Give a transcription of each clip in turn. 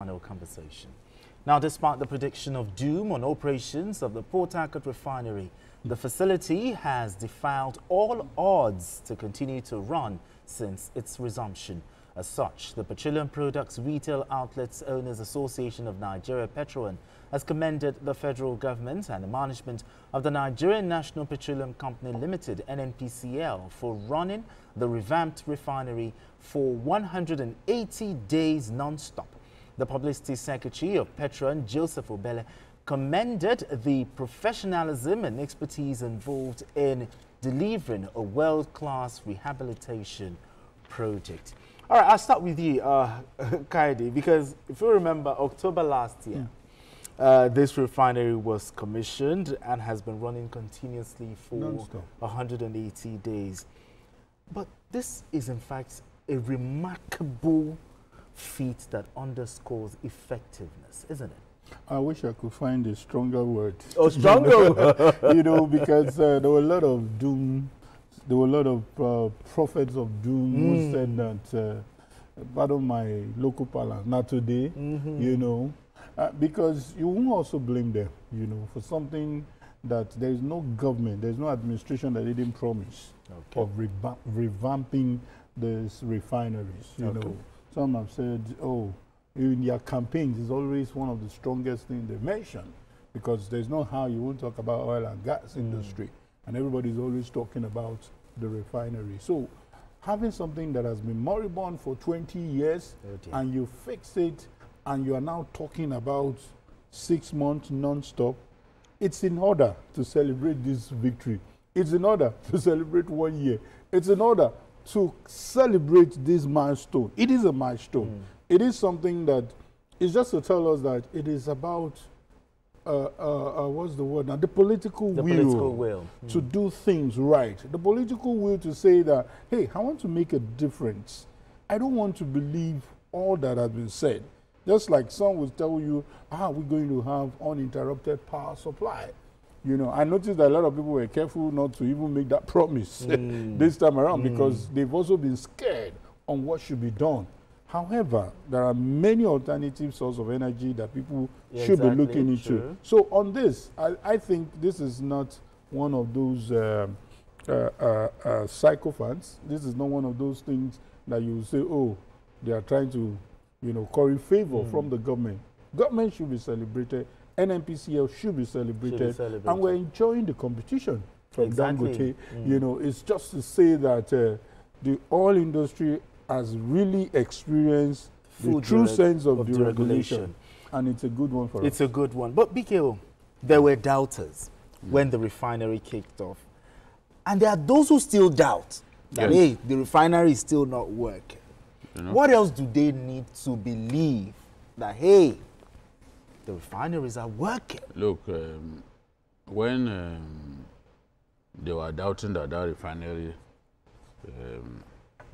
Final conversation. Now, despite the prediction of doom on operations of the Port Harcourt Refinery, the facility has defied all odds to continue to run since its resumption. As such, the Petroleum Products Retail Outlets Owners Association of Nigeria, PETROAN, has commended the federal government and the management of the Nigerian National Petroleum Company Limited, NNPCL, for running the revamped refinery for 180 days non-stop. The Publicity Secretary of PETROAN, Joseph Obele, commended the professionalism and expertise involved in delivering a world-class rehabilitation project. All right, I'll start with you, Kaide, because if you remember, October last year, this refinery was commissioned and has been running continuously for 180 days. But this is, in fact, a remarkable feat that underscores effectiveness, isn't it? I wish I could find a stronger word. Oh, stronger? You know, because there were a lot of doom. There were a lot of prophets of doom who said that, pardon my local parlance, not today, you know, because you won't also blame them, you know, for something that there is no government, there is no administration that didn't promise of revamping these refineries, you know. Some have said, oh, in their campaigns is always one of the strongest things they mention, because there's no how you won't talk about oil and gas industry, and everybody's always talking about the refinery. So having something that has been moribund for 20 years and you fix it and you are now talking about 6 months non-stop, it's in order to celebrate this victory. It's in order to celebrate 1 year. It's in order to celebrate this milestone. It is a milestone. It is something that is just to tell us that it is about what's the word now? The political will to do things right. The political will to say that, hey, I want to make a difference. I don't want to believe all that has been said. Just like some will tell you, we're going to have uninterrupted power supply. You know, I noticed that a lot of people were careful not to even make that promise this time around because they've also been scared on what should be done. However, there are many alternative sources of energy that people should be looking into. So on this, I think this is not one of those sycophants. This is not one of those things that you say, oh, they are trying to, you know, curry favor from the government. Government should be celebrated. NNPCL should be celebrated. And we're enjoying the competition from Dangote. You know, it's just to say that the oil industry has really experienced the true sense of deregulation. And it's a good one for us. It's a good one. But BKO, there were doubters when the refinery kicked off. And there are those who still doubt that, hey, the refinery is still not working. You know? What else do they need to believe that, hey, the refineries are working? Look, when they were doubting that that refinery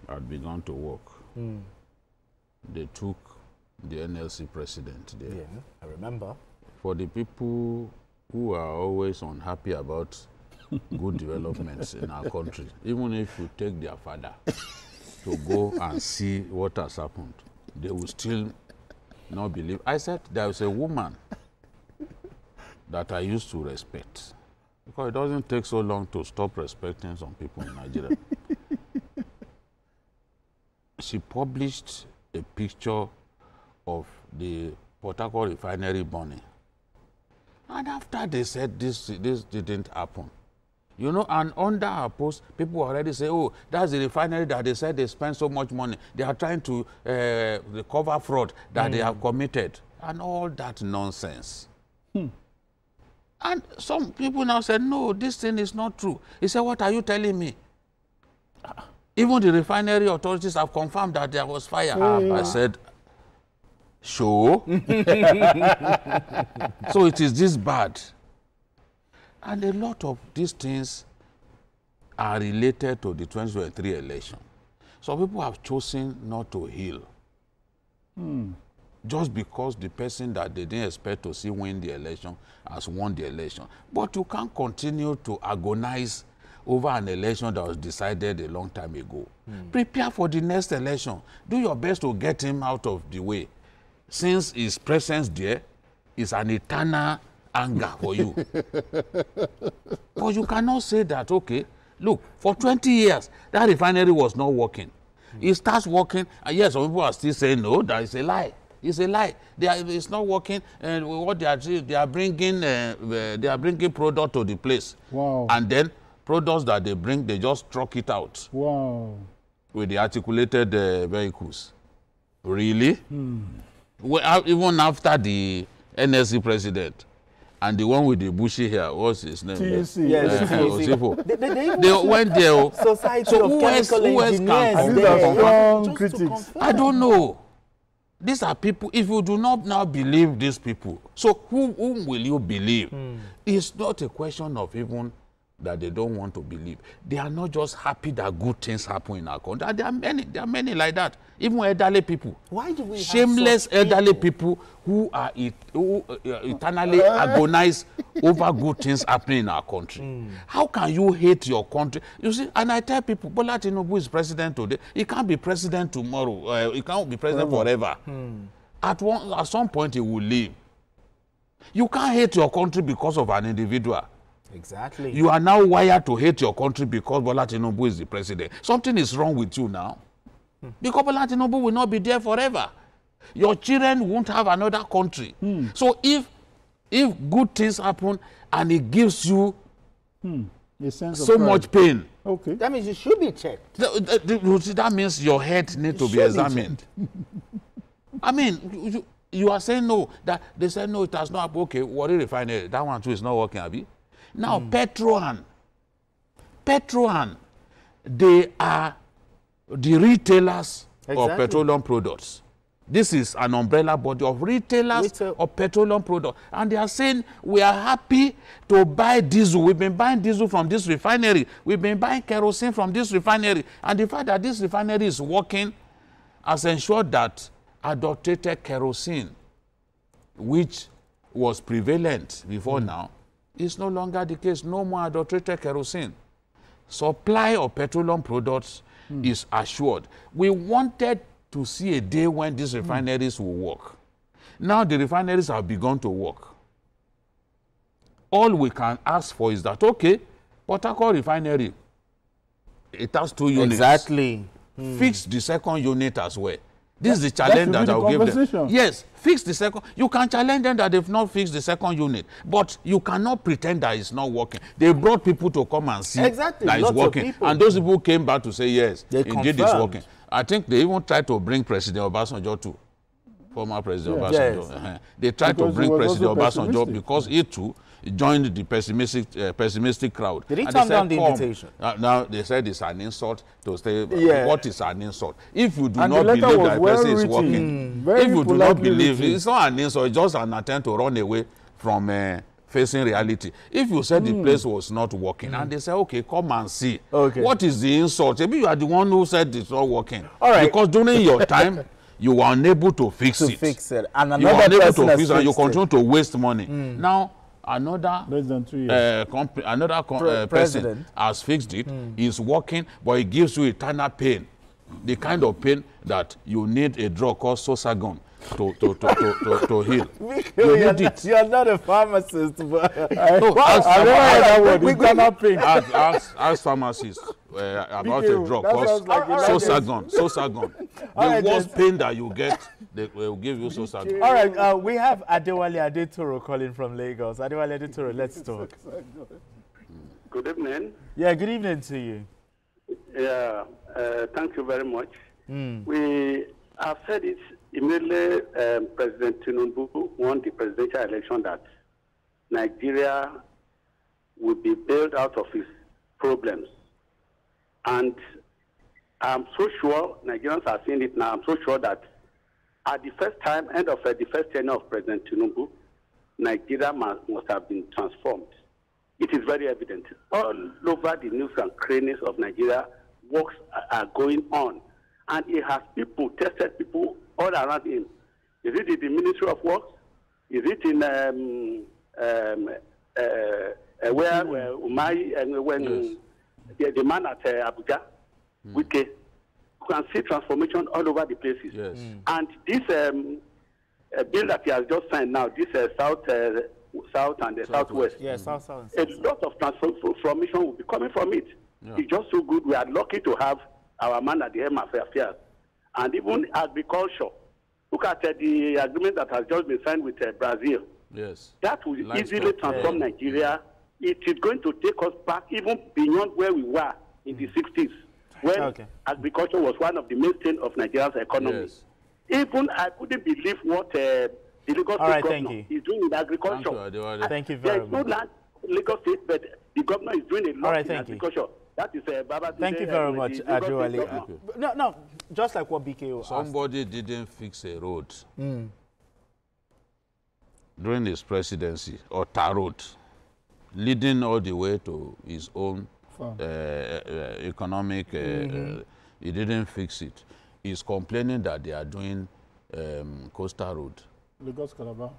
had begun to work, they took the NLC president there. Yeah, I remember. For the people who are always unhappy about good developments in our country, even if you take their father to go and see what has happened, they will still not believe. I said there was a woman that I used to respect, because it doesn't take so long to stop respecting some people in Nigeria. She published a picture of the Port Harcourt Refinery burning. And after they said this didn't happen, you know, and under her post, people already say, oh, that's the refinery that they said they spent so much money. They are trying to recover fraud that they have committed. And all that nonsense. And some people now said, no, this thing is not true. He said, what are you telling me? Even the refinery authorities have confirmed that there was fire. I said, sure. So it is this bad. And a lot of these things are related to the 2023 election. So people have chosen not to heal. Just because the person that they didn't expect to see win the election has won the election. But you can't continue to agonize over an election that was decided a long time ago. Prepare for the next election. Do your best to get him out of the way. since his presence there is an eternal anger for you. But you cannot say that, okay, look, for 20 years, that refinery was not working. It starts working, and yes, some people are still saying, no, that is a lie. It's a lie. It's not working, and what they are bringing product to the place. Wow. And then products that they bring, they just truck it out. Wow. With the articulated vehicles. Really? Well, even after the NSC president and the one with the bushy hair, what's his name? TVC. Yes, they went there. Society So of who else Chemical can Engineers. These are there. strong Just to critics. confirm. I don't know. These are people, if you do not now believe these people, so whom will you believe? It's not a question of even that they don't want to believe. They are not just happy that good things happen in our country. There are many like that. Even elderly people. Why do we shameless have such elderly people who eternally agonize over good things happening in our country? How can you hate your country? You see, and I tell people, Bola Tinubu is president today. He can't be president tomorrow. He can't be president forever. At some point, he will leave. You can't hate your country because of an individual. Exactly. You are now wired to hate your country because Bola Tinubu is the president. Something is wrong with you now. Because Bola Tinubu will not be there forever. Your children won't have another country. So if good things happen and it gives you A sense of so pride. much pain, Okay. That means you should be checked. that means your head needs to be examined. I mean, you are saying no. That they said no, it has not happened. Okay, Warri Refinery, that one too is not working, Abi. Now, PETROAN, they are the retailers of petroleum products. This is an umbrella body of retailers of petroleum products. And they are saying, we are happy to buy diesel. We've been buying diesel from this refinery. We've been buying kerosene from this refinery. And the fact that this refinery is working has ensured that adulterated kerosene, which was prevalent before now, is no longer the case. No more adulterated kerosene. Supply of petroleum products is assured. We wanted to see a day when these refineries will work. Now the refineries have begun to work. All we can ask for is that, okay, Port Harcourt Refinery, it has 2 units. Exactly. Fix the second unit as well. This is the challenge that I will give them. Yes, fix the second. You can challenge them that they've not fixed the second unit, but you cannot pretend that it's not working. They brought people to come and see that it's working. And those people came back to say, yes, indeed it's working. I think they even tried to bring President Obasanjo too, former President Obasanjo. Yes. They tried to bring President Obasanjo because he too joined the pessimistic crowd. Did he turn down the invitation? Now they said it's an insult to say, what is an insult? If you do not believe that person is working, if you do not believe, it's not an insult, it's just an attempt to run away from facing reality. If you said the place was not working, and they say, okay, come and see. What is the insult? Maybe you are the one who said it's not working. All right. Because during your time, you were unable to fix it. And you were unable to fix it, and you continue to waste money. Now, another less than 2 years. person has fixed it, is working, but it gives you eternal pain. The kind of pain that you need a drug called Sosagon to heal. You need it. You are not a pharmacist, but ask pharmacists about a drug called Sosagon. The worst pain that you get, they will give you Sosagon. All right, we have Adewale Adetoro calling from Lagos. Adewale Adetoro, let's talk. Good evening. Yeah, good evening to you. Yeah, thank you very much. We have said it immediately. President Tinubu won the presidential election that Nigeria will be bailed out of its problems. And I'm so sure, Nigerians are seeing it now, I'm so sure that at the first time, end of the first tenure of President Tinubu, Nigeria must have been transformed. It is very evident. All over the nooks and crannies of Nigeria, works are going on. And he has people, tested people all around him. Is it in the Ministry of Works? Is it in where Umai and when the man at Abuja, Wike, you can see transformation all over the places. And this bill that he has just signed now, this South and the Southwest. Yeah, South. A lot of transformation will be coming from it. Yeah. It's just so good. We are lucky to have our man at the helm of affairs. And even agriculture. Look at the agreement that has just been signed with Brazil. Yes. That will easily transform Nigeria. It is going to take us back even beyond where we were in the 60s, when agriculture was one of the mainstays of Nigeria's economy. Yes. Even I couldn't believe what the Lagos State governor is doing in agriculture. Thank you very much. There is no land in Lagos State, but the governor is doing a lot in agriculture. That is Baba. Thank you very much, Adewale. No, just like what BKO asked. Somebody didn't fix a road during his presidency, or tar road, leading all the way to his own economic. He didn't fix it. He's complaining that they are doing coastal road. Lagos Calabar.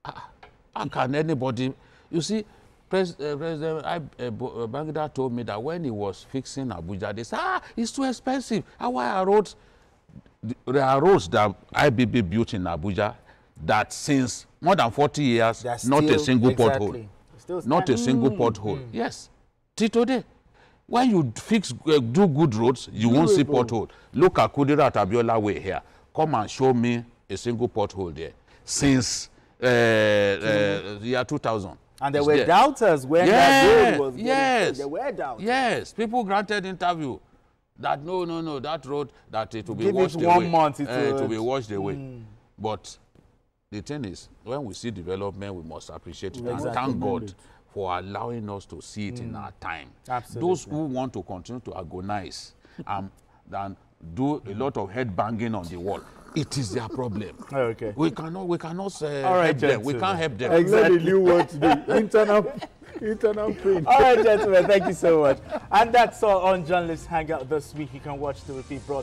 How can anybody? You see, President Babangida told me that when he was fixing Abuja, they said, it's too expensive. Why are roads? There are roads that IBB built in Abuja that since more than 40 years, not a single pothole. Not a single pothole. Yes. Till today. When you do good roads, you won't see pothole. Look at Kudira Abiola Way here. Come and show me a single pothole there. Since year 2000. And there were doubters when that road was going. Yes. There were doubters. Yes. People granted interview that no, that road, that it will be washed away. Give it 1 month. It will be washed away. But the thing is, when we see development, we must appreciate it. And thank God for allowing us to see it in our time. Absolutely. Those who want to continue to agonize and do a lot of head banging on the wall, it is their problem. Okay. We cannot say help them. We can't help them. Exactly. The new word today. Internal pain. All right, gentlemen, thank you so much. And that's all on Journalist Hangout this week. You can watch the repeat broadcast.